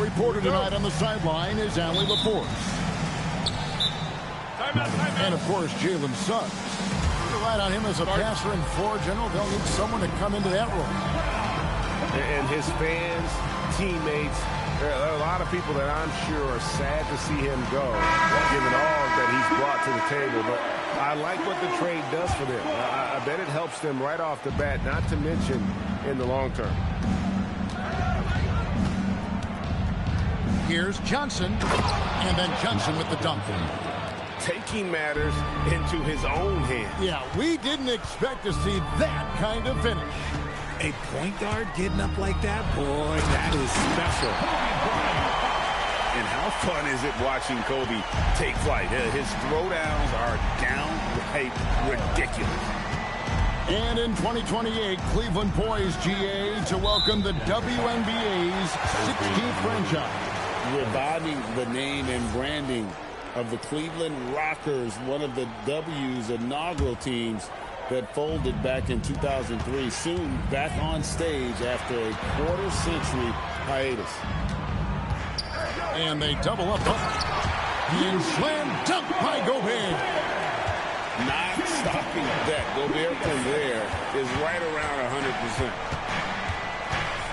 reporter tonight on the sideline is Allie LaForce. And, of course, Jalen Suggs. Relied on him as a passer and floor general. They'll need someone to come into that role. And his fans, teammates, there are a lot of people that I'm sure are sad to see him go, given all that he's brought to the table. But I like what the trade does for them. I bet it helps them right off the bat, not to mention in the long term. Here's Johnson, and then Johnson with the dunk. Taking matters into his own hands. Yeah, we didn't expect to see that kind of finish. A point guard getting up like that, boy, that is special. And how fun is it watching Kobe take flight? His throwdowns are downright ridiculous. And in 2028, Cleveland poised, GA, to welcome the WNBA's 16th franchise. Reviving the name and branding of the Cleveland Rockers, one of the W's inaugural teams that folded back in 2003, soon back on stage after a quarter-century hiatus. And they double up. And slam dunk by Gobert. Not stopping that. Gobert from there is right around 100%.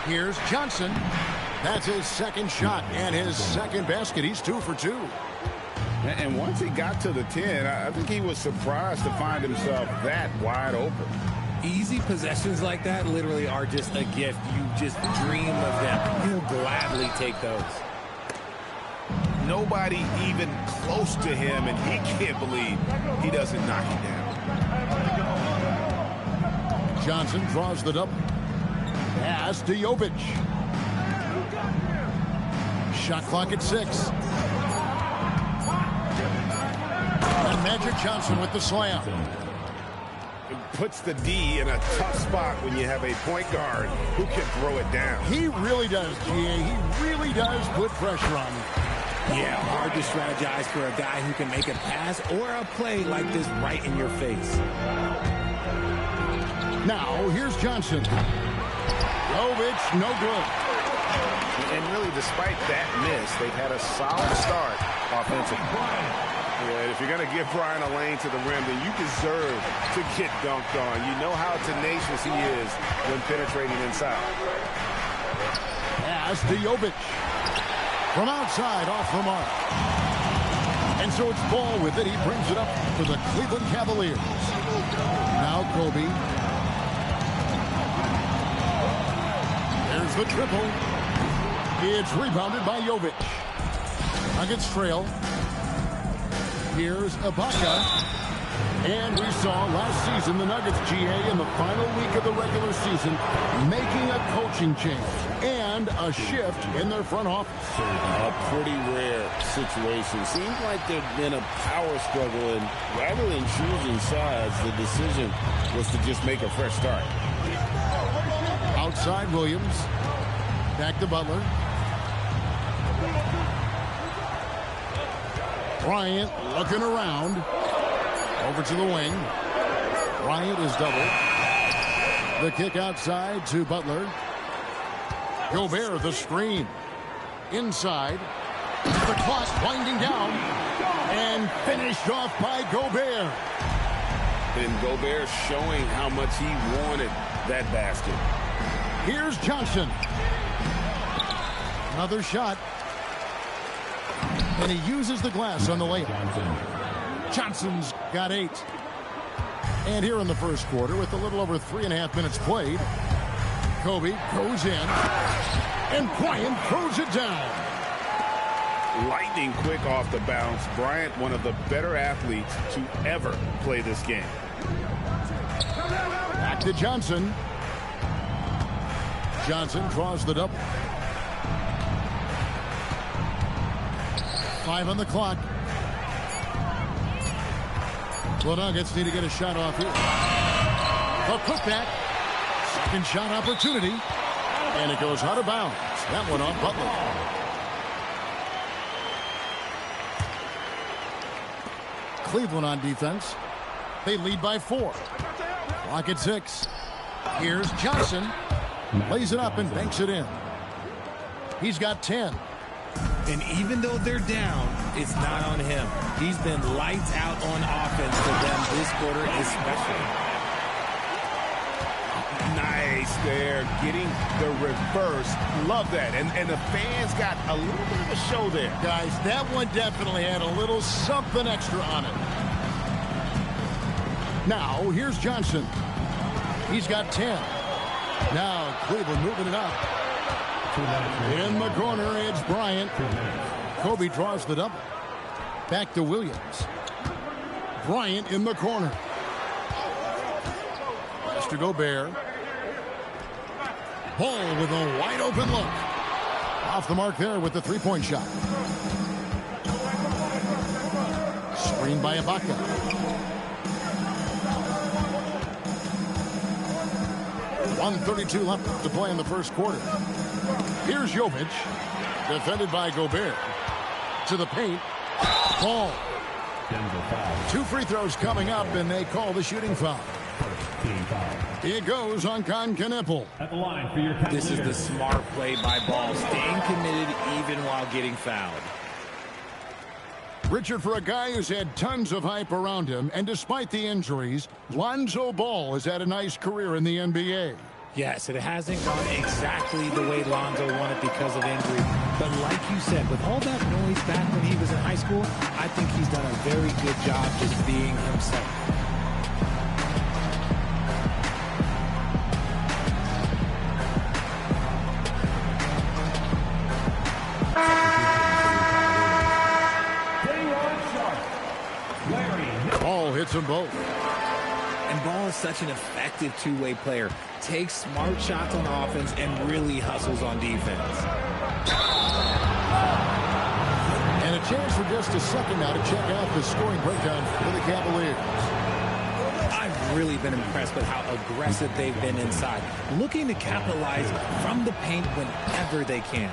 Here's Johnson. That's his second shot and his second basket. He's 2 for 2. And once he got to the 10, I think he was surprised to find himself that wide open. Easy possessions like that literally are just a gift. You just dream of them. You'll gladly take those. Nobody even close to him, and he can't believe he doesn't knock it down. Johnson draws the double. Pass to Jovic. Shot clock at 6. And Magic Johnson with the slam. It puts the D in a tough spot when you have a point guard who can throw it down. He really does, GA. He really does put pressure on him. Yeah, hard to strategize for a guy who can make a pass or a play like this right in your face. Now, here's Johnson. Jovic, no good. And really, despite that miss, they've had a solid start offensively. Yeah, if you're going to give Brian a lane to the rim, then you deserve to get dunked on. You know how tenacious he is when penetrating inside. Pass to Jovic. From outside, off the mark. And so it's Ball with it. He brings it up for the Cleveland Cavaliers. Now Kobe. There's the triple. It's rebounded by Jovic. Nuggets trail. Here's Ibaka. And we saw last season the Nuggets, GA, in the final week of the regular season, making a coaching change and a shift in their front office. A pretty rare situation. Seems like there'd been a power struggle, and rather than choosing sides, the decision was to just make a fresh start. Outside Williams. Back to Butler. Bryant looking around. Over to the wing. Bryant is doubled. The kick outside to Butler. Gobert, the screen. Inside. The clock winding down. And finished off by Gobert. And Gobert showing how much he wanted that basket. Here's Johnson. Another shot. And he uses the glass on the layup. Johnson's got 8. And here in the first quarter, with a little over 3.5 minutes played, Kobe goes in, and Bryant throws it down. Lightning quick off the bounce. Bryant, one of the better athletes to ever play this game. Back to Johnson. Johnson draws the double. 5 on the clock. The Nuggets need to get a shot off here. The putback. Second shot opportunity. And it goes out of bounds. That one off Butler. Cleveland on defense. They lead by 4. Clock at 6. Here's Johnson. Lays it up and banks it in. He's got 10. And even though they're down, it's not on him. He's been lights out on offense for them this quarter especially. Nice there, getting the reverse. Love that. And the fans got a little bit of a show there. Guys, that one definitely had a little something extra on it. Now, here's Johnson. He's got 10. Now, Cleveland moving it up. In the corner, it's Bryant. Kobe draws the double. Back to Williams. Bryant in the corner. Pass to Gobert. Ball with a wide open look. Off the mark there with the three-point shot. Screened by Ibaka. .132 left to play in the first quarter. Here's Jovic. Defended by Gobert. To the paint. Ball. 2 free throws coming up, and they call the shooting foul. It goes on Concaniple. At the line for your Cavaliers. This is the smart play by Ball, staying committed even while getting fouled. Richard, for a guy who's had tons of hype around him, and despite the injuries, Lonzo Ball has had a nice career in the NBA. Yes, it hasn't gone exactly the way Lonzo wanted because of injury. But like you said, with all that noise back when he was in high school, I think he's done a very good job just being himself. Ball hits them both. And Ball is such an effective two-way player. Takes smart shots on offense and really hustles on defense. And a chance for just a second now to check out the scoring breakdown for the Cavaliers. I've really been impressed with how aggressive they've been inside, looking to capitalize from the paint whenever they can.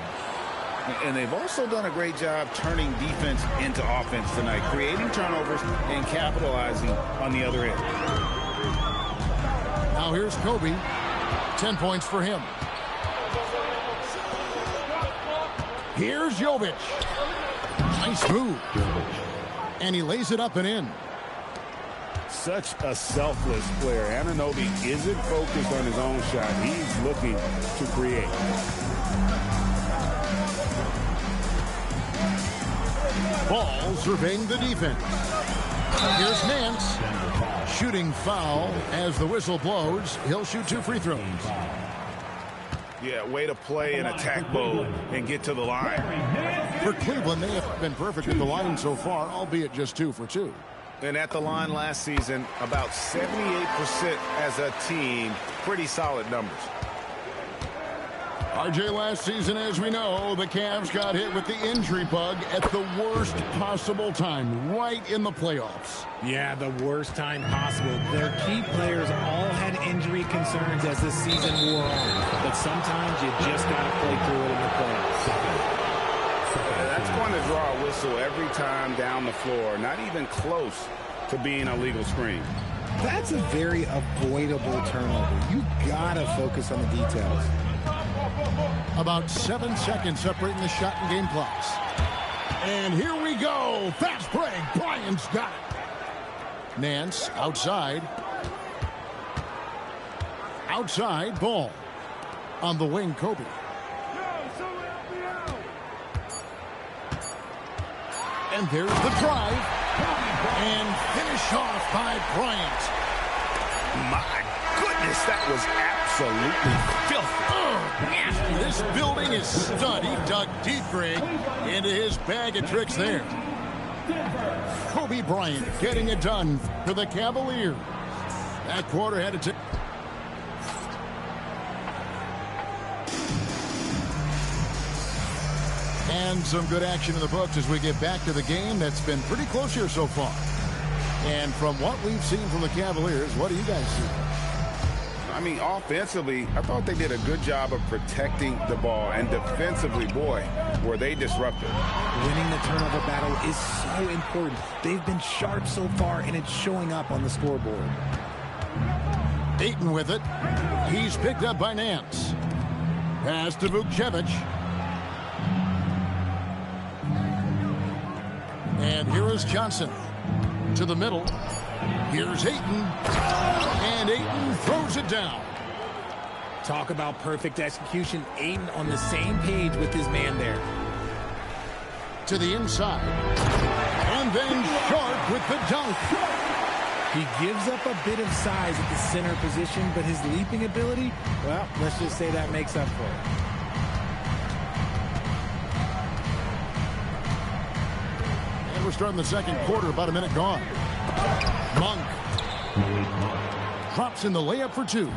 And they've also done a great job turning defense into offense tonight, creating turnovers and capitalizing on the other end. Now here's Kobe. 10 points for him. Here's Jovic. Nice move. And he lays it up and in. Such a selfless player. Anunoby isn't focused on his own shot. He's looking to create. Ball surveying the defense. Here's Nance. Shooting foul as the whistle blows. He'll shoot 2 free throws. Yeah, way to play in attack mode and get to the line. For Cleveland, they have been perfect at the line so far, albeit just 2 for 2. And at the line last season, about 78% as a team. Pretty solid numbers. RJ, last season, as we know, the Cavs got hit with the injury bug at the worst possible time, right in the playoffs. Yeah, the worst time possible. Their key players all had injury concerns as the season wore on. But sometimes you just got to play through it in the playoffs. That's going to draw a whistle every time down the floor. Not even close to being a legal screen. That's a very avoidable turnover. You got to focus on the details. About 7 seconds separating the shot and game clocks. And here we go. Fast break. Bryant's got it. Nance outside. Outside. Ball. On the wing, Kobe. And there's the drive. And finish off by Bryant. My goodness, that was absolutely filthy. This building is stud. He dug deep, Greg, into his bag of tricks there. Kobe Bryant getting it done for the Cavaliers. That quarter had to... And some good action in the books as we get back to the game that's been pretty close here so far. And from what we've seen from the Cavaliers, what do you guys see? I mean, offensively, I thought they did a good job of protecting the ball. And defensively, boy, were they disruptive. Winning the turnover battle is so important. They've been sharp so far, and it's showing up on the scoreboard. Ayton with it. He's picked up by Nance. Pass to Vukcevic. And here is Johnson to the middle. Here's Ayton. And Ayton throws it down. Talk about perfect execution. Ayton on the same page with his man there. To the inside. And then Sharp with the dunk. He gives up a bit of size at the center position, but his leaping ability, well, let's just say that makes up for it. And we're starting the second quarter, about a minute gone. Monk drops in the layup for two.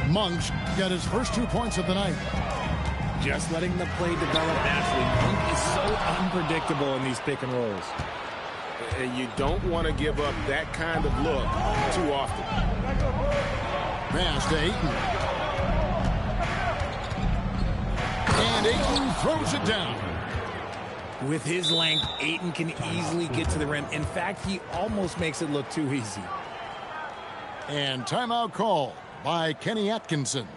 Monk's got his first 2 points of the night. Just letting the play develop naturally. Monk is so unpredictable in these pick and rolls. And you don't want to give up that kind of look too often. Pass to Ayton. And Ayton throws it down. With his length, Ayton can easily get to the rim. In fact, he almost makes it look too easy. And timeout call by Kenny Atkinson.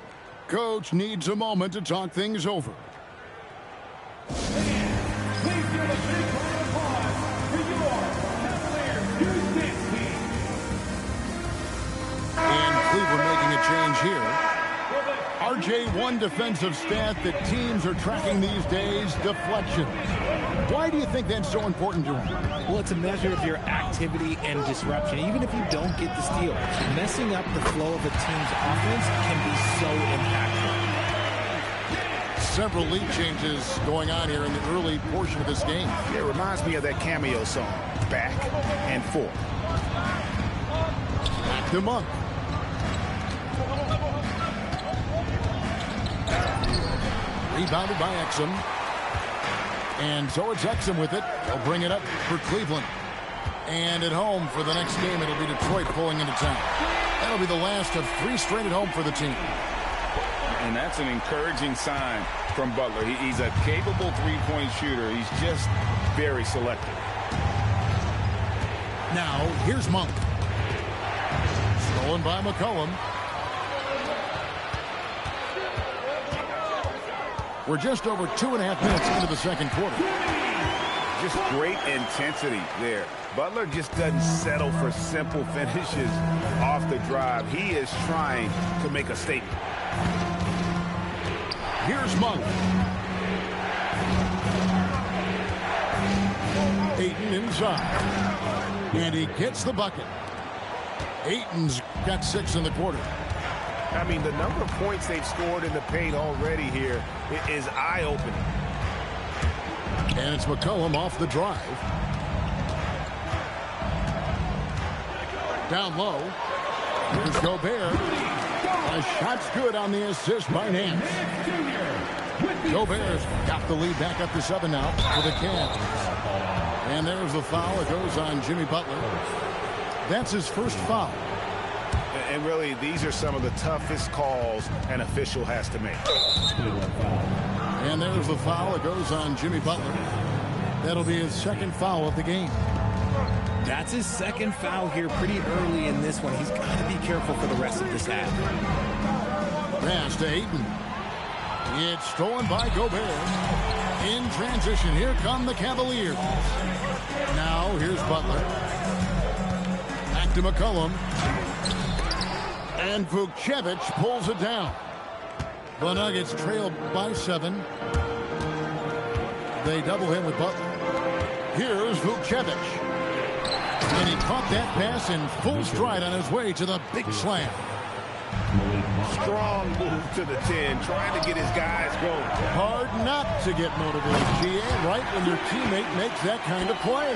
Coach needs a moment to talk things over. And Cleveland making a change here. RJ1 defensive stat that teams are tracking these days, deflection. Why do you think that's so important to him? Well, it's a measure of your activity and disruption. Even if you don't get the steal, messing up the flow of a team's offense can be so impactful. Several lead changes going on here in the early portion of this game. It reminds me of that Cameo song, Back and Forth. Back to Monk. Rebounded by Exum. And so it's Exum with it. They'll bring it up for Cleveland. And at home for the next game, it'll be Detroit pulling into town. That'll be the last of 3 straight at home for the team. And that's an encouraging sign from Butler. He's a capable three-point shooter. He's just very selective. Now, here's Monk. Stolen by McCollum. We're just over 2.5 minutes into the second quarter. Just great intensity there. Butler just doesn't settle for simple finishes off the drive. He is trying to make a statement. Here's Monk. Ayton inside. And he gets the bucket. Ayton's got 6 in the quarter. I mean, the number of points they've scored in the paint already here is eye-opening. And it's McCollum off the drive. Down low. Here's Gobert. A shot's good on the assist by Nance. Gobert's got the lead back up to 7 now for the Cavs. And there's the foul. It goes on Jimmy Butler. That's his first foul. And really, these are some of the toughest calls an official has to make. And there's the foul. It goes on Jimmy Butler. That'll be his second foul of the game. That's his second foul here pretty early in this one. He's got to be careful for the rest of this half. Pass to Ayton. It's stolen by Gobert. In transition, here come the Cavaliers. Now, here's Butler. Back to McCollum. And Vukcevic pulls it down. The Nuggets trail by 7. They double him with Butler. Here's Vukcevic. And he caught that pass in full stride on his way to the big slam. Strong move to the 10, trying to get his guys going. Hard not to get motivated, GA, right when your teammate makes that kind of play.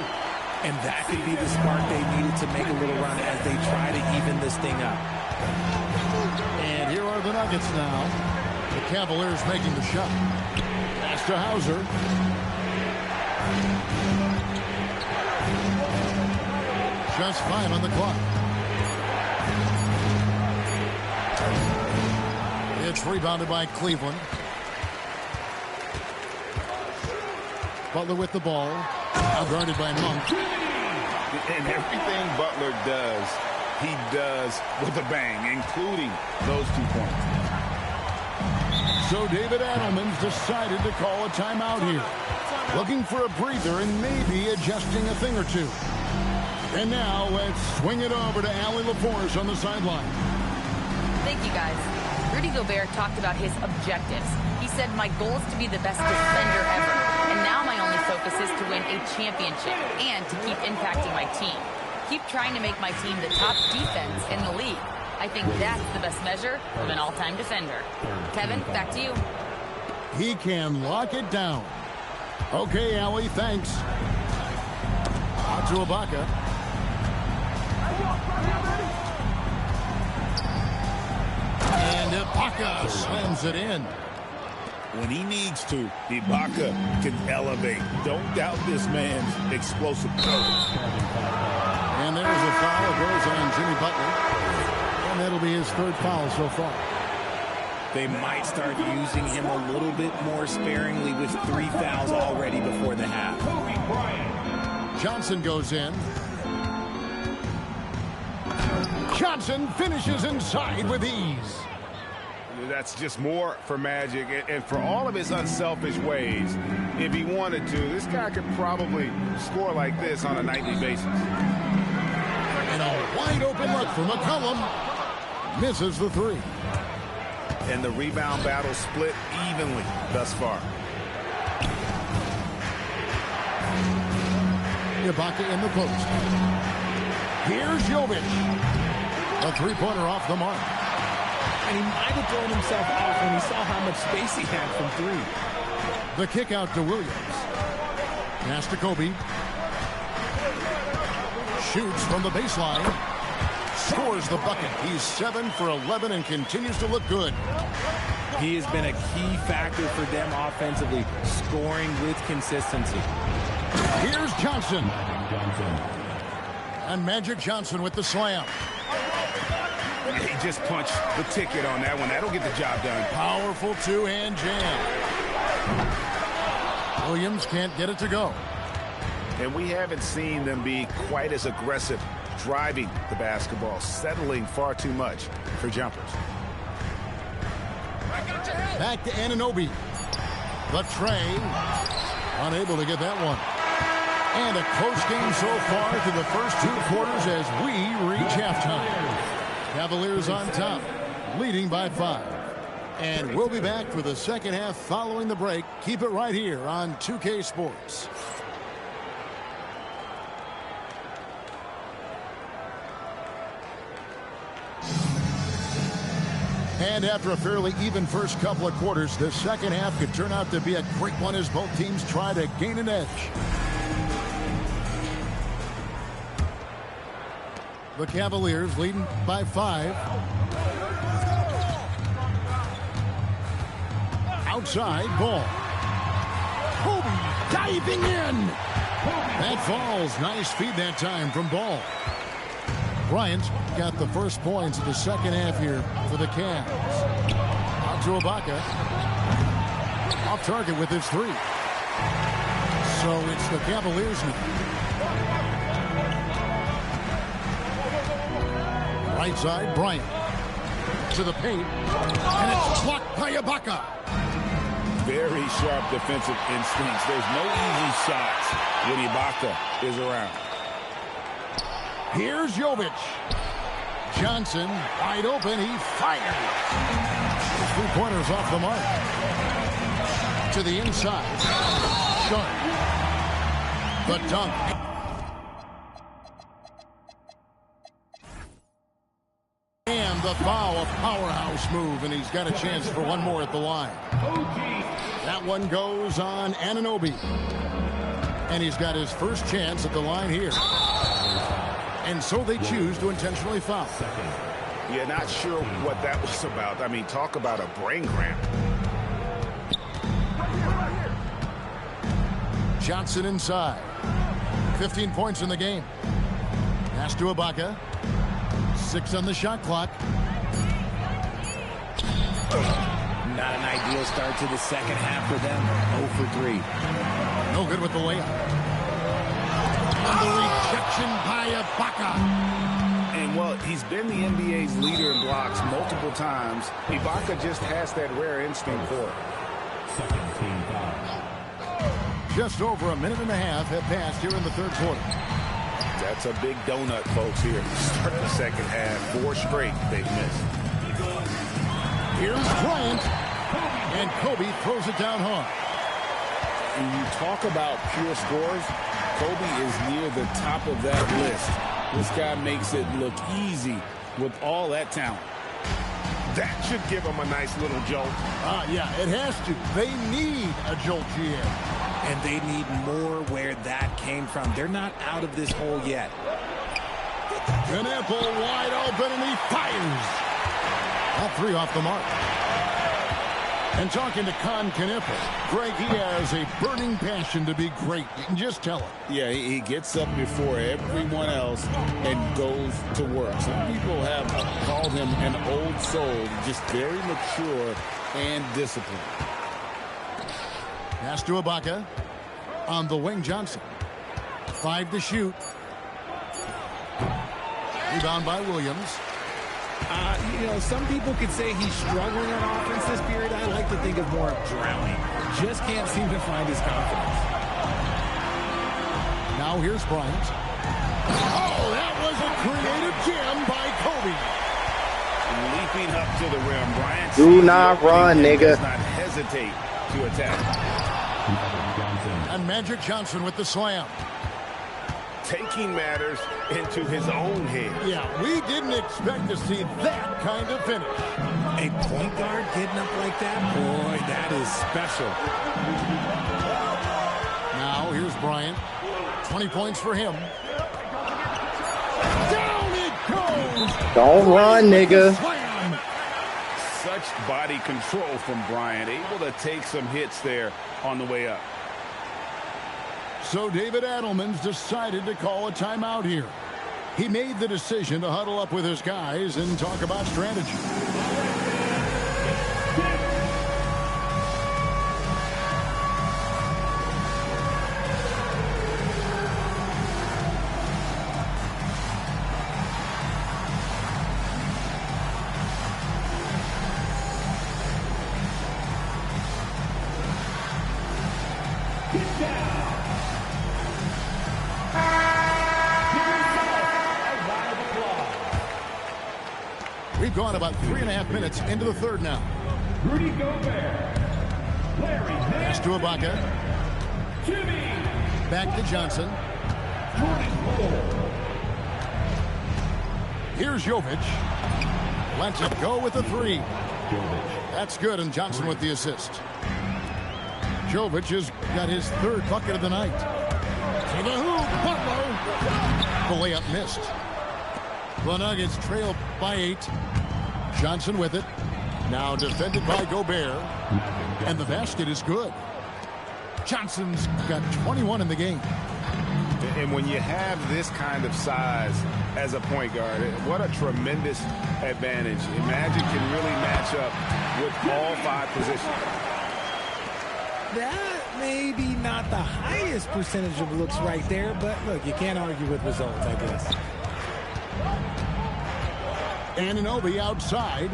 And that could be the spark they needed to make a little run as they try to even this thing up. And here are the Nuggets now. The Cavaliers making the shot. Pass to Hauser. Just 5 on the clock. It's rebounded by Cleveland. Butler with the ball. Now guarded by Monk. And everything Butler does, he does with a bang, including those 2 points. So David Adelman's decided to call a timeout here. Looking for a breather and maybe adjusting a thing or two. And now let's swing it over to Allie LaForce on the sideline. Thank you, guys. Rudy Gobert talked about his objectives. He said, my goal is to be the best defender ever. And now my only focus is to win a championship and to keep impacting my team. Keep trying to make my team the top defense in the league. I think that's the best measure of an all-time defender. Kevin, back to you. He can lock it down. Okay, Allie, thanks. Out to Ibaka. And Ibaka slams it in. When he needs to, Ibaka can elevate. Don't doubt this man's explosive power. And there's a foul. It goes on Jimmy Butler. And that'll be his third foul so far. They might start using him a little bit more sparingly with 3 fouls already before the half. Johnson goes in. Johnson finishes inside with ease. That's just more for Magic, and for all of his unselfish ways, if he wanted to, this guy could probably score like this on a nightly basis. And a wide open look for McCollum. Misses the three. And the rebound battle split evenly thus far. Ibaka in the post. Here's Jovic. A three-pointer off the mark. And he might have thrown himself off when he saw how much space he had from three. The kick out to Williams. Pass to Kobe. Shoots from the baseline. Scores the bucket. He's 7 for 11 and continues to look good. He has been a key factor for them offensively, scoring with consistency. Here's Johnson. And Magic Johnson with the slam. He just punched the ticket on that one. That'll get the job done. Powerful two-hand jam. Williams can't get it to go. And we haven't seen them be quite as aggressive driving the basketball, settling far too much for jumpers. Back to Anunoby. The tray. Unable to get that one. And a close game so far through the first 2 quarters as we reach halftime. Cavaliers on top, leading by 5. And we'll be back for the second half following the break. Keep it right here on 2K Sports. And after a fairly even first couple of quarters, the second half could turn out to be a great one as both teams try to gain an edge. The Cavaliers leading by 5. Outside ball. Kobe diving in. That falls. Nice feed that time from Ball. Bryant got the first points of the second half here for the Cavs. Out to Ibaka. Off target with his 3. So it's the Cavaliers now. Right side, Bryant. To the paint. And it's blocked by Ibaka. Very sharp defensive instincts. There's no easy shots when Ibaka is around. Here's Jovic. Johnson wide open. He fires. 3-pointers off the mark. To the inside. Sharp. The dunk. And the foul, a powerhouse move, and he's got a chance for one more at the line. That one goes on Anunoby. And he's got his first chance at the line here. And so they choose to intentionally foul. Yeah, not sure what that was about. I mean, talk about a brain cramp. Johnson inside. 15 points in the game. Pass to Ibaka. 6 on the shot clock. Not an ideal start to the second half for them. 0 for 3. No good with the layup. And the rejection by Ibaka. And well, he's been the NBA's leader in blocks multiple times. Ibaka just has that rare instinct for it. Second team foul. Just over a minute and a half have passed here in the third quarter. That's a big donut, folks, here. Start the second half. 4 straight they've missed. Here's Bryant. And Kobe throws it down hard. When you talk about pure scores, Kobe is near the top of that list. This guy makes it look easy with all that talent. That should give him a nice little jolt. Yeah, it has to. They need a jolt GM. And they need more where that came from. They're not out of this hole yet. Knipple wide open, and he fires. All 3 off the mark. And talking to Con Knipple, Greg, he has a burning passion to be great. You can just tell it. Yeah, he gets up before everyone else and goes to work. Some people have called him an old soul, just very mature and disciplined. Pass to Ibaka. On the wing, Johnson. 5 to shoot. Rebound by Williams. Some people could say he's struggling on offense this period. I like to think of more of drowning. Just can't seem to find his confidence. Now here's Bryant. Oh, that was a creative jam by Kobe. Leaping up to the rim. Bryant do not run, nigga. Does not hesitate to attack. And Magic Johnson with the slam. Taking matters into his own hands. Yeah, we didn't expect to see that kind of finish. A point guard getting up like that? Boy, that is special. Now, here's Bryant. 20 points for him. Down it goes! Don't run, nigga. Slam! Such body control from Bryant. Able to take some hits there on the way up. So David Adelman's decided to call a timeout here. He made the decision to huddle up with his guys and talk about strategy. We've gone about 3.5 minutes into the third now. Rudy Gobert. Larry Pass to Ibaka. Jimmy. Back to Johnson. Here's Jovic. Lets it go with the 3. That's good, and Johnson with the assist. Jovic has got his 3rd bucket of the night. To the hoop, Butler. The layup missed. The Nuggets trail by 8. Johnson with it. Now defended by Gobert. And the basket is good. Johnson's got 21 in the game. And when you have this kind of size as a point guard, what a tremendous advantage. Magic can really match up with all 5 positions. That may be not the highest percentage of looks right there, but look, you can't argue with results, I guess. Anunoby outside.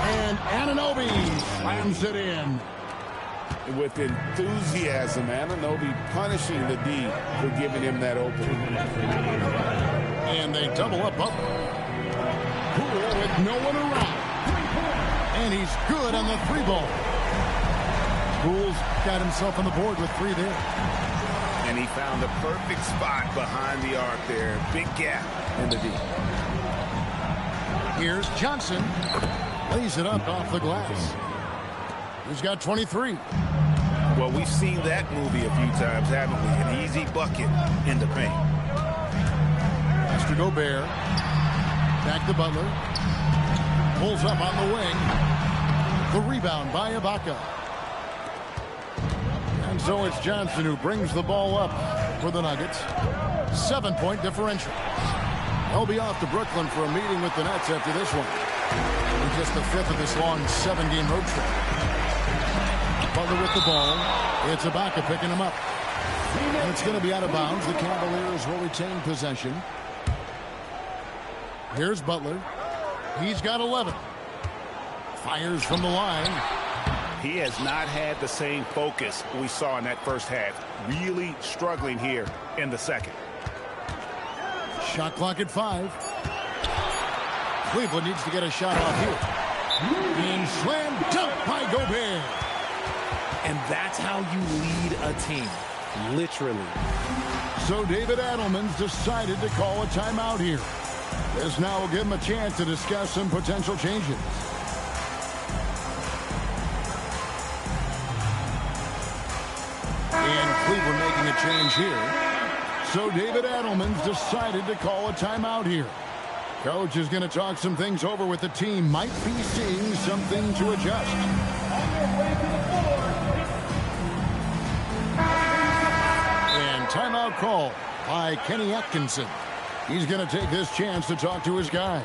And Anunoby slams it in. With enthusiasm, Anunoby punishing the D for giving him that opening. And they double up Butler. Poole with no one around. And he's good on the 3-ball. Poole's got himself on the board with 3 there. And he found the perfect spot behind the arc there. Big gap in the D. Here's Johnson. Lays it up off the glass. He's got 23. Well, we've seen that movie a few times, haven't we? An easy bucket in the paint. Pass to Gobert. Back to Butler. Pulls up on the wing. The rebound by Ibaka. And so it's Johnson who brings the ball up for the Nuggets. 7-point differential. They'll be off to Brooklyn for a meeting with the Nets after this one. In just the 5th of this long 7-game road trip. Butler with the ball. It's Ibaka picking him up. And it's going to be out of bounds. The Cavaliers will retain possession. Here's Butler. He's got 11. Fires from the line. He has not had the same focus we saw in that first half. Really struggling here in the second. Shot clock at 5. Cleveland needs to get a shot off here. And slam dunk by Gobert. And that's how you lead a team. Literally. So David Adelman's decided to call a timeout here. This now will give him a chance to discuss some potential changes. And Cleveland making a change here. So David Adelman's decided to call a timeout here. Coach is going to talk some things over with the team. Might be seeing something to adjust. And timeout call by Kenny Atkinson. He's going to take this chance to talk to his guys.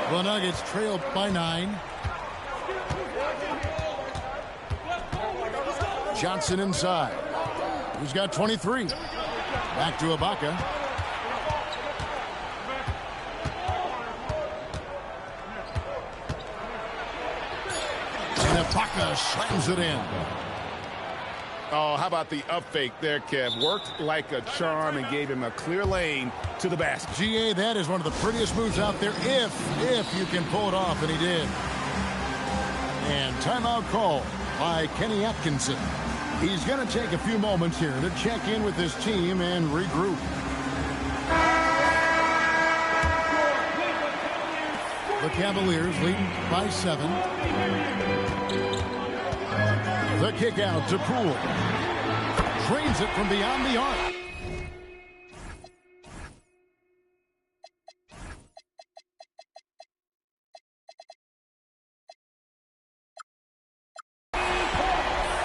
The Nuggets trailed by 9. Johnson inside. He's got 23. Back to Ibaka. And Ibaka slams it in. Oh, how about the up fake there, Kev? Worked like a charm and gave him a clear lane to the basket. GA, that is one of the prettiest moves out there if you can pull it off, and he did. And timeout call by Kenny Atkinson. He's going to take a few moments here to check in with his team and regroup. The Cavaliers leading by 7. The kick out to Poole. Drains it from beyond the arc.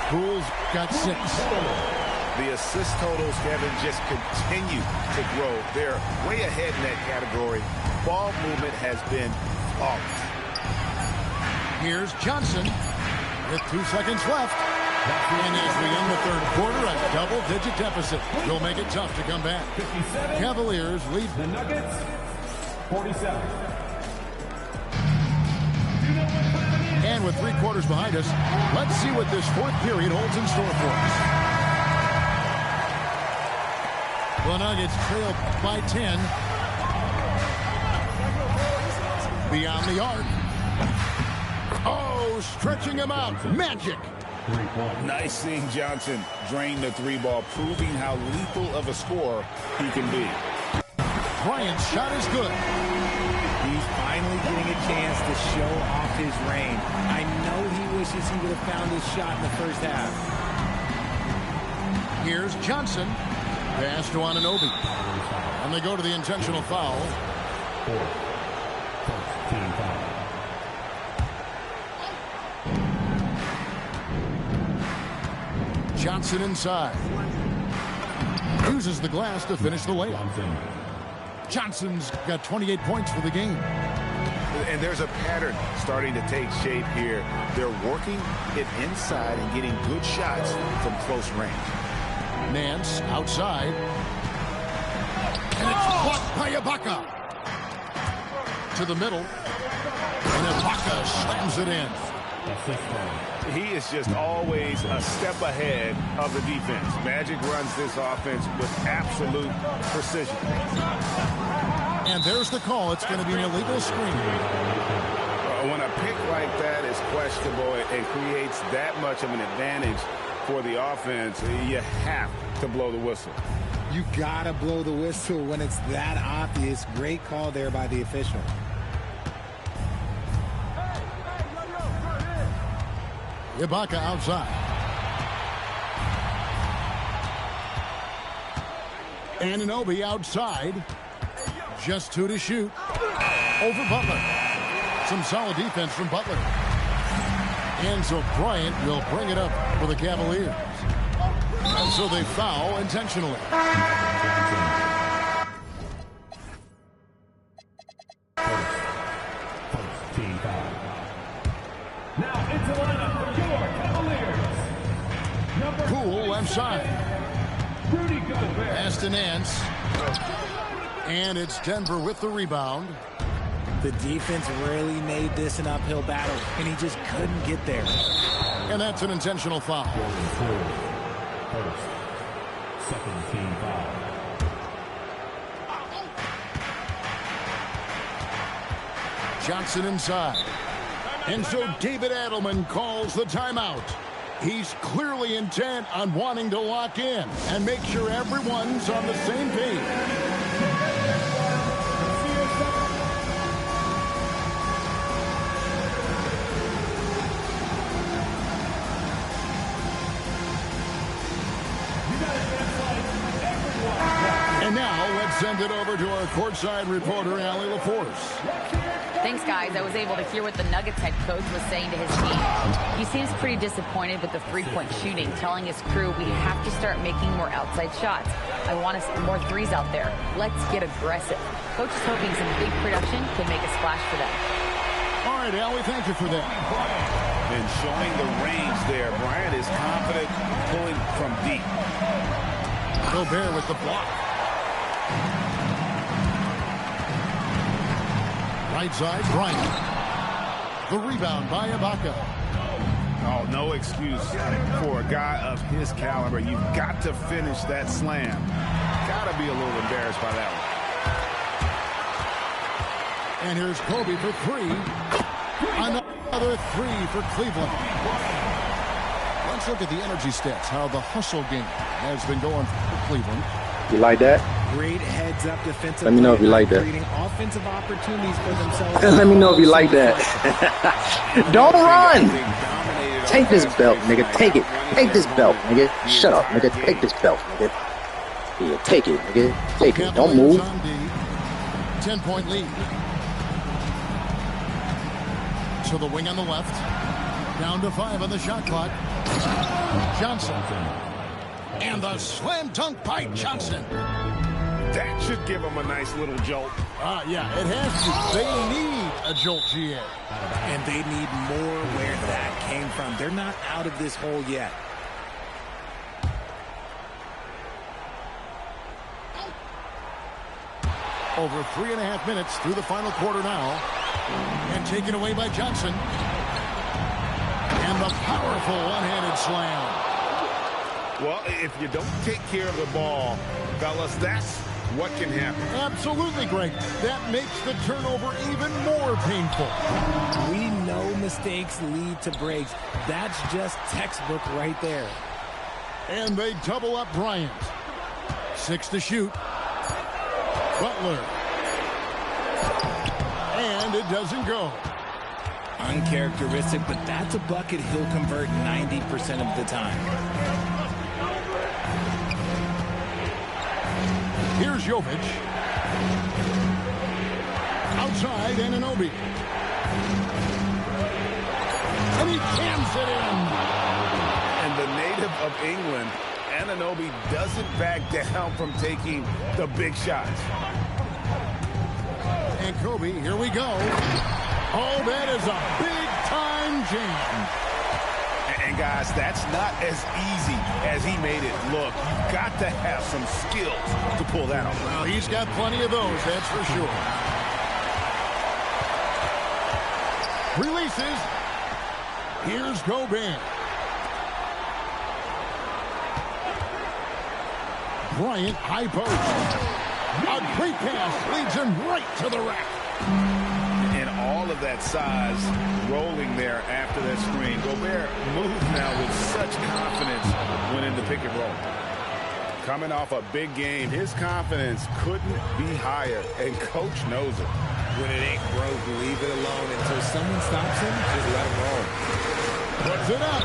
Poole's got 6. The assist totals, Kevin, just continue to grow. They're way ahead in that category. Ball movement has been flawless. Here's Johnson with 2 seconds left. And as we end the third quarter, a double-digit deficit. They'll make it tough to come back. Cavaliers lead The Nuggets, 47. And with 3 quarters behind us, let's see what this fourth period holds in store for us. The Nuggets trail by 10. Beyond the arc. Oh, stretching him out. Magic. Nice seeing Johnson drain the 3 ball, proving how lethal of a scorer he can be. Bryant's shot is good. He's finally getting a chance to show off his reign. I know he wishes he would have found his shot in the first half. Here's Johnson. Pass to Anunoby. And they go to the intentional foul. 4-team foul. Johnson inside. Uses the glass to finish the layup. Johnson's got 28 points for the game. And there's a pattern starting to take shape here. They're working it inside and getting good shots from close range. Nance outside. And it's blocked by Ibaka. To the middle. And Ibaka slams it in. He is just always a step ahead of the defense. Magic runs this offense with absolute precision. And there's the call. It's going to be an illegal screen. When a pick like that is questionable and creates that much of an advantage for the offense, you have to blow the whistle. You gotta blow the whistle when it's that obvious. Great call there by the official. Ibaka outside. Anunoby outside. Just 2 to shoot. Over Butler. Some solid defense from Butler. And so Bryant will bring it up for the Cavaliers. And so they foul intentionally. Team foul. Now into lineup for your Cavaliers. Poole left side. Rudy Gobert. Pass to Nance. And it's Denver with the rebound. The defense really made this an uphill battle, and he just couldn't get there. And that's an intentional foul. First. Second team foul. Johnson inside. And so David Adelman calls the timeout. He's clearly intent on wanting to lock in and make sure everyone's on the same page. And now let's send it over to our courtside reporter, Allie LaForce. Thanks, guys. I was able to hear what the Nuggets head coach was saying to his team. He seems pretty disappointed with the three-point shooting, telling his crew we have to start making more outside shots. I want to see more threes out there. Let's get aggressive. Coach is hoping some big production can make a splash for them. All right, Allie, thank you for that. And showing the range there. Bryant is confident pulling from deep. Gobert with the block. Right side, Bryant. The rebound by Ibaka. Oh, no excuse for a guy of his caliber. You've got to finish that slam. Got to be a little embarrassed by that one. And here's Kobe for three. Another three for Cleveland. Let's look at the energy stats, how the hustle game has been going for Cleveland. You like that? Great heads-up defensive. Let me know if you like that. Creating offensive opportunities for themselves. Let me know if you like that. Don't run! Take this belt, nigga. Take it. Take this belt, nigga. Shut up, nigga. Take this belt, nigga. Yeah, take it, nigga. Take it. Don't move. 10-point lead. To the wing on the left. Down to 5 on the shot clock. Johnson. And the slam dunk by Johnson. That should give them a nice little jolt. Yeah, it has to. They need a jolt, GA. And they need more where that came from. They're not out of this hole yet. Over 3.5 minutes through the final quarter now. And taken away by Johnson. And the powerful one-handed slam. Well, if you don't take care of the ball, fellas, that's what can happen. Absolutely, Greg. That makes the turnover even more painful. We know mistakes lead to breaks. That's just textbook right there. And they double up Bryant. 6 to shoot. Butler. And it doesn't go. Uncharacteristic, but that's a bucket he'll convert 90% of the time. Here's Jovic. Outside, Anunoby. And he jams it in. And the native of England, Anunoby doesn't back down from taking the big shots. And Kobe, here we go. Oh, that is a big-time jam. And guys, that's not as easy as he made it look. You've got to have some skills to pull that off. Well, he's got plenty of those, that's for sure. Releases. Here's Gobert. Bryant, high post. A great pass leads him right to the rack. And all of that size rolling there after that screen. Gobert moved now with such confidence when in the pick and roll. Coming off a big game, his confidence couldn't be higher, and coach knows it. When it ain't broke, leave it alone until someone stops him. Just let him roll. Puts it up.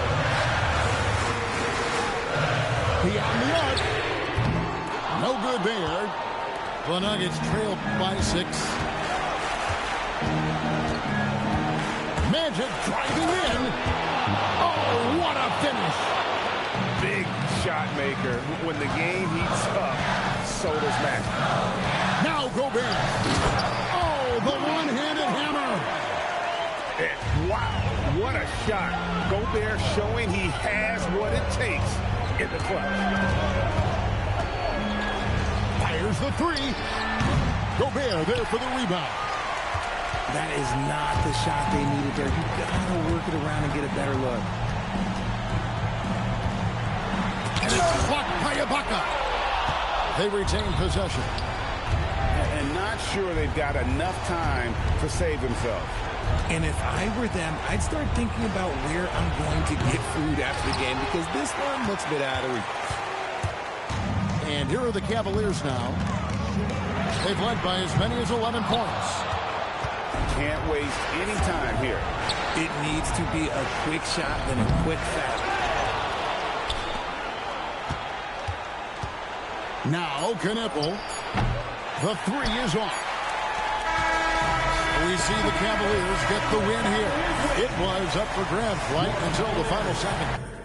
Beyond the arc. No good there. The Nuggets trail by 6. Magic driving in. Oh, what a finish. Big shot maker. When the game heats up, so does Matt. Now Gobert. Oh, the one-handed hammer. Wow, what a shot. Gobert showing he has what it takes in the clutch. Fires the three. Gobert there for the rebound. That is not the shot they needed there. You got to work it around and get a better look. And it's blocked by Ibaka. They retain possession. And not sure they've got enough time to save themselves. And if I were them, I'd start thinking about where I'm going to get food after the game because this one looks a bit out of reach. And here are the Cavaliers now. They've led by as many as 11 points. Can't waste any time here. It needs to be a quick shot and a quick foul. Now Knipple. The three is off. We see the Cavaliers get the win here. It was up for grabs right until the final second.